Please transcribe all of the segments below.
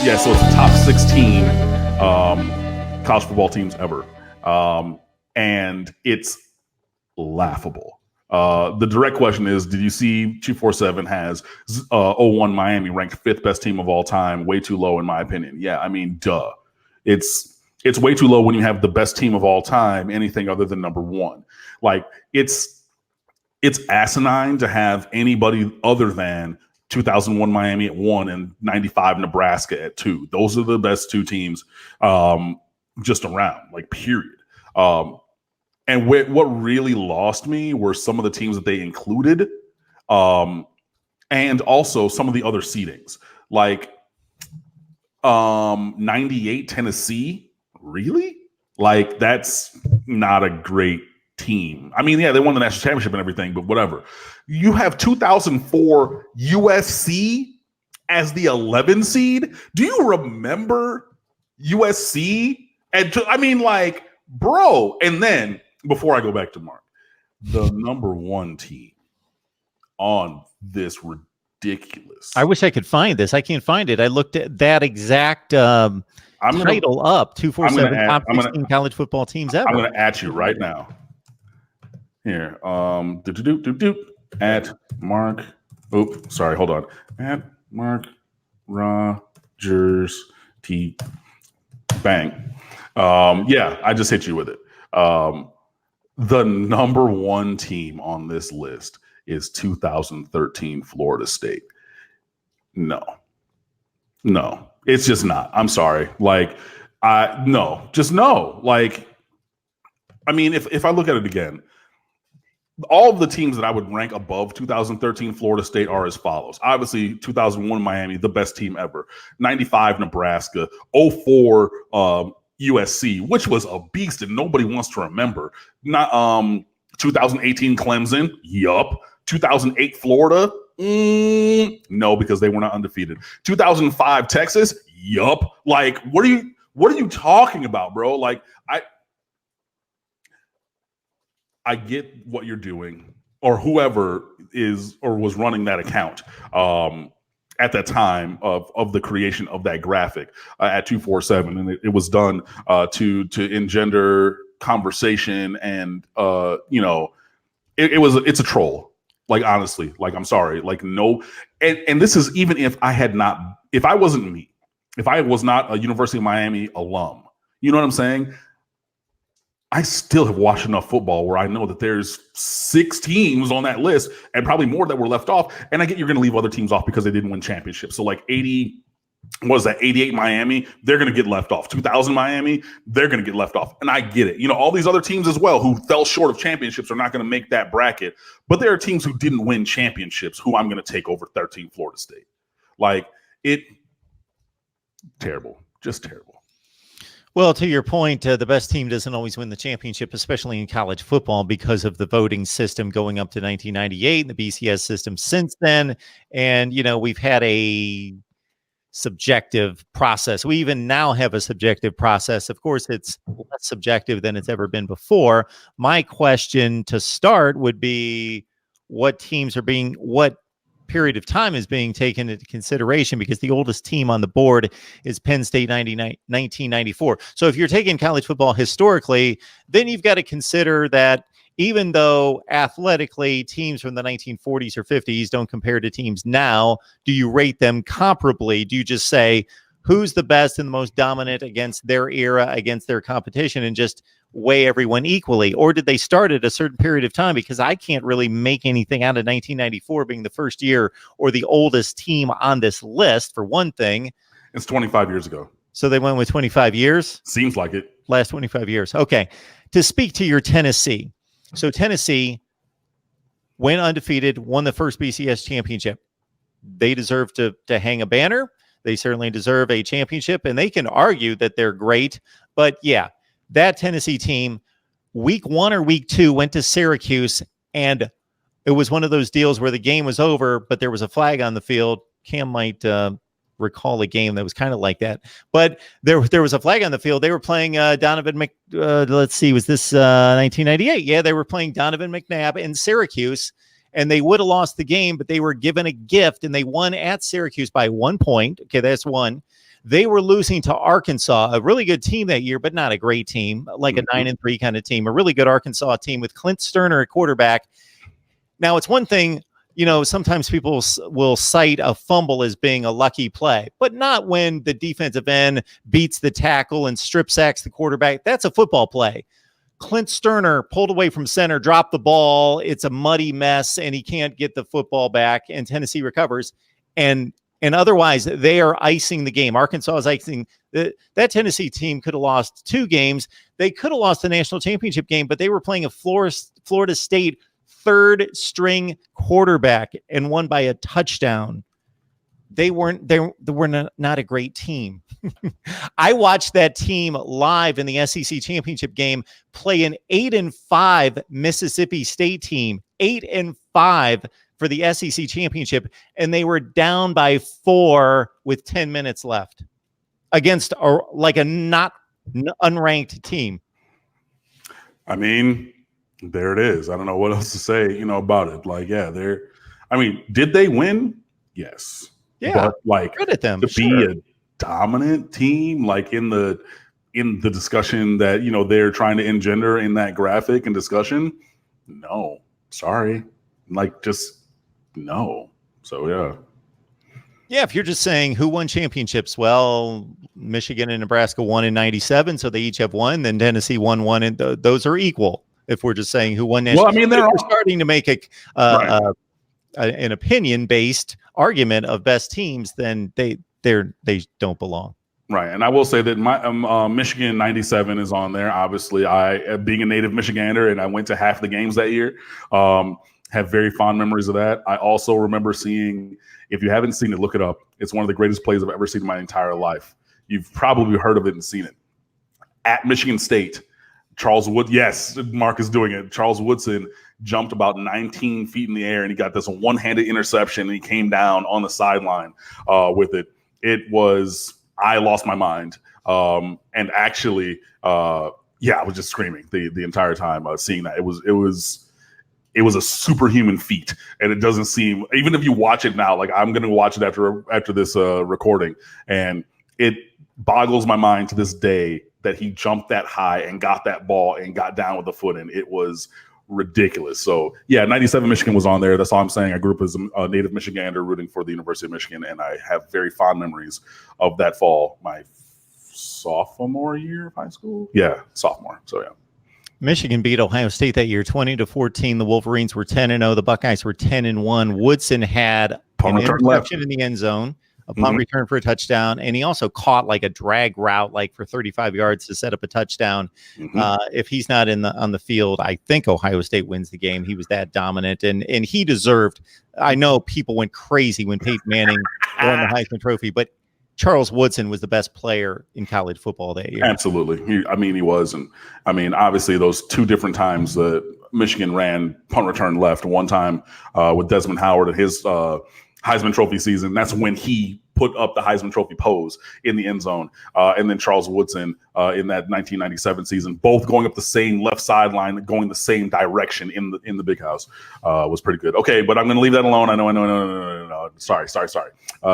Yeah, so it's the top 16 college football teams ever. And it's laughable. The direct question is, did you see 247 has 01 Miami ranked 5th best team of all time? Way too low, in my opinion. Yeah, I mean, duh. It's way too low when you have the best team of all time, anything other than number 1. Like, it's asinine to have anybody other than 2001 Miami at 1 and 95 Nebraska at 2. Those are the best 2 teams just around, like, period. And what really lost me were some of the teams that they included, and also some of the other seedings. Like 98 Tennessee, really? Like, that's not a great team. I mean, yeah, they won the national championship and everything, but whatever. You have 2004 USC as the 11 seed. Do you remember USC? And I mean, like, bro. And then, before I go back to Mark, the number 1 team on this ridiculous. I wish I could find this. I can't find it. I looked at that exact title up, 247 top 16 college football teams ever. I'm going to at you right now. Here. At Mark. Oh, sorry. Hold on. At Mark Rogers T. Bang. Yeah, I just hit you with it. The number 1 team on this list is 2013 Florida State. No, it's just not. I'm sorry. Like, just no. Like, I mean, if I look at it again, all of the teams that I would rank above 2013 Florida State are as follows. Obviously, 2001 Miami, the best team ever. 95 Nebraska. 04 USC, which was a beast and nobody wants to remember. Not 2018 Clemson. Yup. 2008 Florida. No, because they were not undefeated. 2005 Texas. Yup. Like, what are you talking about, bro? Like, I get what you're doing, or whoever is or was running that account at that time of the creation of that graphic at 247, and it was done to engender conversation, and it's a troll. Like, honestly, like, I'm sorry, like, no, and this is even if I wasn't me, if I was not a University of Miami alum, you know what I'm saying? I still have watched enough football where I know that there's 6 teams on that list and probably more that were left off. And I get you're going to leave other teams off because they didn't win championships. So like 88 Miami, they're going to get left off. 2000 Miami, they're going to get left off. And I get it. You know, all these other teams as well who fell short of championships are not going to make that bracket. But there are teams who didn't win championships who I'm going to take over 13 Florida State. Like, terrible, just terrible. Well, to your point, the best team doesn't always win the championship, especially in college football, because of the voting system going up to 1998 and the BCS system since then. And, you know, we've had a subjective process. We even now have a subjective process. Of course, it's less subjective than it's ever been before. My question to start would be, what period of time is being taken into consideration, because the oldest team on the board is Penn State 1994. So if you're taking college football historically, then you've got to consider that even though athletically teams from the 1940s or 50s don't compare to teams now, do you rate them comparably? Do you just say who's the best and the most dominant against their era, against their competition, and just weigh everyone equally? Or did they start at a certain period of time? Because I can't really make anything out of 1994 being the first year or the oldest team on this list, for one thing. It's 25 years ago. So they went with 25 years? Seems like it. Last 25 years. Okay. To speak to your Tennessee. So Tennessee went undefeated, won the first BCS championship. They deserve to hang a banner. They certainly deserve a championship, and they can argue that they're great. But yeah, that Tennessee team, week 1 or week 2, went to Syracuse, and it was one of those deals where the game was over, but there was a flag on the field. Cam might recall a game that was kind of like that. But there was a flag on the field. They were playing Donovan let's see, was this 1998? Yeah, they were playing Donovan McNabb in Syracuse, and they would have lost the game, but they were given a gift, and they won at Syracuse by 1 point. Okay, that's one. They were losing to Arkansas, a really good team that year, but not a great team, like a 9-3 kind of team, a really good Arkansas team with Clint Sterner at quarterback. Now, it's one thing, sometimes people will cite a fumble as being a lucky play, but not when the defensive end beats the tackle and strip sacks the quarterback. That's a football play. Clint Sterner pulled away from center, dropped the ball. It's a muddy mess, and he can't get the football back, and Tennessee recovers. And otherwise, they are icing the game. Arkansas is icing. That Tennessee team could have lost 2 games. They could have lost the national championship game, but they were playing a Florida State third-string quarterback and won by a touchdown. They were not a great team. I watched that team live in the SEC championship game play an 8-5 Mississippi State team, 8-5 for the SEC championship, and they were down by 4 with 10 minutes left against a not unranked team. I mean, there it is. I don't know what else to say, about it. Did they win? Yes. Yeah. But good at them. To be a dominant team, in the discussion that, they're trying to engender in that graphic and discussion, no. Sorry. Just no. So, yeah. Yeah, if you're just saying who won championships, well, Michigan and Nebraska won in 97, so they each have one. Then Tennessee won one, and those are equal. If we're just saying who won national, they're starting to make an opinion-based argument of best teams, then they don't belong. Right, and I will say that my Michigan 97 is on there. Obviously, I, being a native Michigander, and I went to half the games that year, have very fond memories of that. I also remember seeing, if you haven't seen it, look it up. It's one of the greatest plays I've ever seen in my entire life. You've probably heard of it and seen it. At Michigan State, yes, Mark is doing it. Charles Woodson jumped about 19 feet in the air, and he got this one-handed interception, and he came down on the sideline with it. I lost my mind. And actually, I was just screaming the entire time seeing that. It was a superhuman feat, and it doesn't seem, even if you watch it now, I'm going to watch it after this recording, and it boggles my mind to this day that he jumped that high and got that ball and got down with the foot, and it was ridiculous. So, 97 Michigan was on there. That's all I'm saying. I grew up as a native Michigander rooting for the University of Michigan, and I have very fond memories of that fall, my sophomore year of high school. Yeah, sophomore. So, yeah. Michigan beat Ohio State that year, 20-14. The Wolverines were 10-0. The Buckeyes were 10-1. Woodson had an interception in the end zone, a punt return for a touchdown, and he also caught a drag route for 35 yards to set up a touchdown. If he's not on the field, I think Ohio State wins the game. He was that dominant, and he deserved. I know people went crazy when Peyton Manning won the Heisman Trophy, but Charles Woodson was the best player in college football that year. Absolutely. He was. And obviously those 2 different times that Michigan ran punt return left, one time with Desmond Howard at his Heisman Trophy season. That's when he put up the Heisman Trophy pose in the end zone. And then Charles Woodson in that 1997 season, both going up the same left sideline, going the same direction in the big house, was pretty good. Okay, but I'm going to leave that alone. I know. No. Sorry.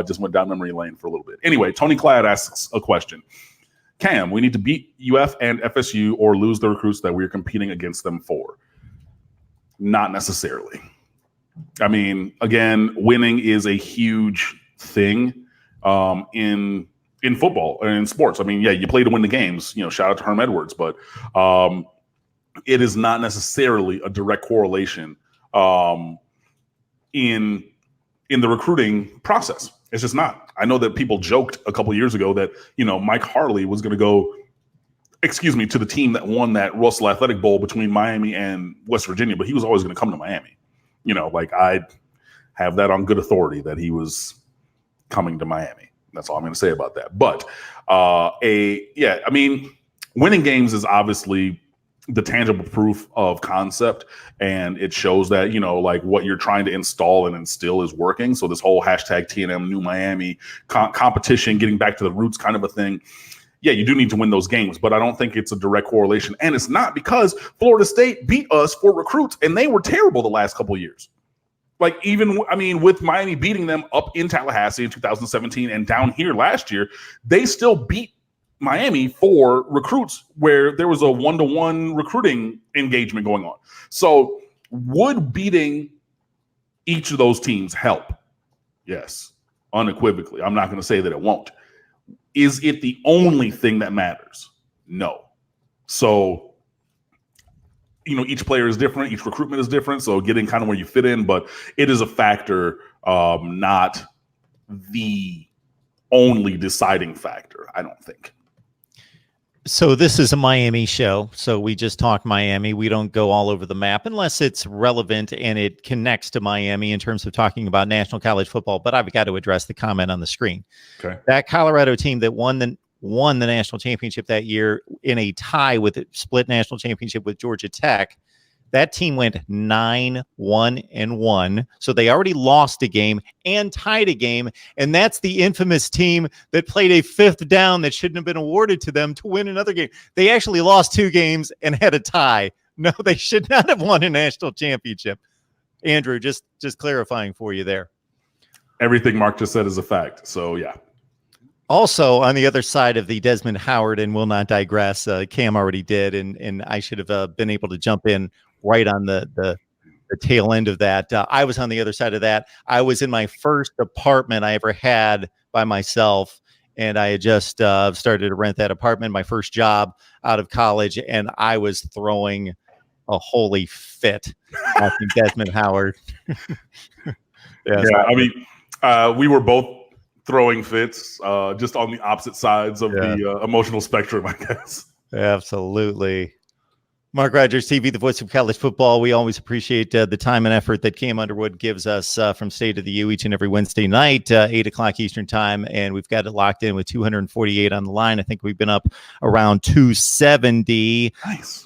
Just went down memory lane for a little bit. Anyway, Tony Cladd asks a question. Cam, we need to beat UF and FSU or lose the recruits that we're competing against them for. Not necessarily. Again, winning is a huge thing in football and in sports. You play to win the games. Shout out to Herm Edwards, but it is not necessarily a direct correlation in the recruiting process. It's just not. I know that people joked a couple years ago that Mike Harley was going to go, to the team that won that Russell Athletic Bowl between Miami and West Virginia, but he was always going to come to Miami. I have that on good authority that he was coming to Miami. That's all I'm going to say about that. But winning games is obviously the tangible proof of concept, and it shows that what you're trying to install and instill is working. So this whole hashtag TNM New Miami competition, getting back to the roots kind of a thing. Yeah, you do need to win those games, but I don't think it's a direct correlation. And it's not because Florida State beat us for recruits, and they were terrible the last couple of years. Like even, I mean, with Miami beating them up in Tallahassee in 2017 and down here last year, they still beat Miami for recruits where there was a 1-to-1 recruiting engagement going on. So would beating each of those teams help? Yes, unequivocally. I'm not going to say that it won't. Is it the only thing that matters? No. So, you know, each player is different. Each recruitment is different. So getting kind of where you fit in, but it is a factor, not the only deciding factor, I don't think. So this is a Miami show. So we just talk Miami. We don't go all over the map unless it's relevant and it connects to Miami in terms of talking about national college football. But I've got to address the comment on the screen. Okay. That Colorado team that won the national championship that year in a tie with a split national championship with Georgia Tech. That team went 9-1-1. So they already lost a game and tied a game. And that's the infamous team that played a fifth down that shouldn't have been awarded to them to win another game. They actually lost 2 games and had a tie. No, they should not have won a national championship. Andrew, just clarifying for you there. Everything Mark just said is a fact. So, yeah. Also, on the other side of the Desmond Howard and will not digress, Cam already did, and I should have been able to jump in right on the tail end of that. I was on the other side of that. I was in my first apartment I ever had by myself, and I had just started to rent that apartment, my first job out of college, and I was throwing a holy fit watching Desmond Howard. Yeah, I mean, we were both throwing fits, just on the opposite sides of the emotional spectrum, I guess. Absolutely. Mark Rogers TV, the voice of college football. We always appreciate the time and effort that Cam Underwood gives us from State of the U each and every Wednesday night, 8 o'clock Eastern time. And we've got it locked in with 248 on the line. I think we've been up around 270. Nice.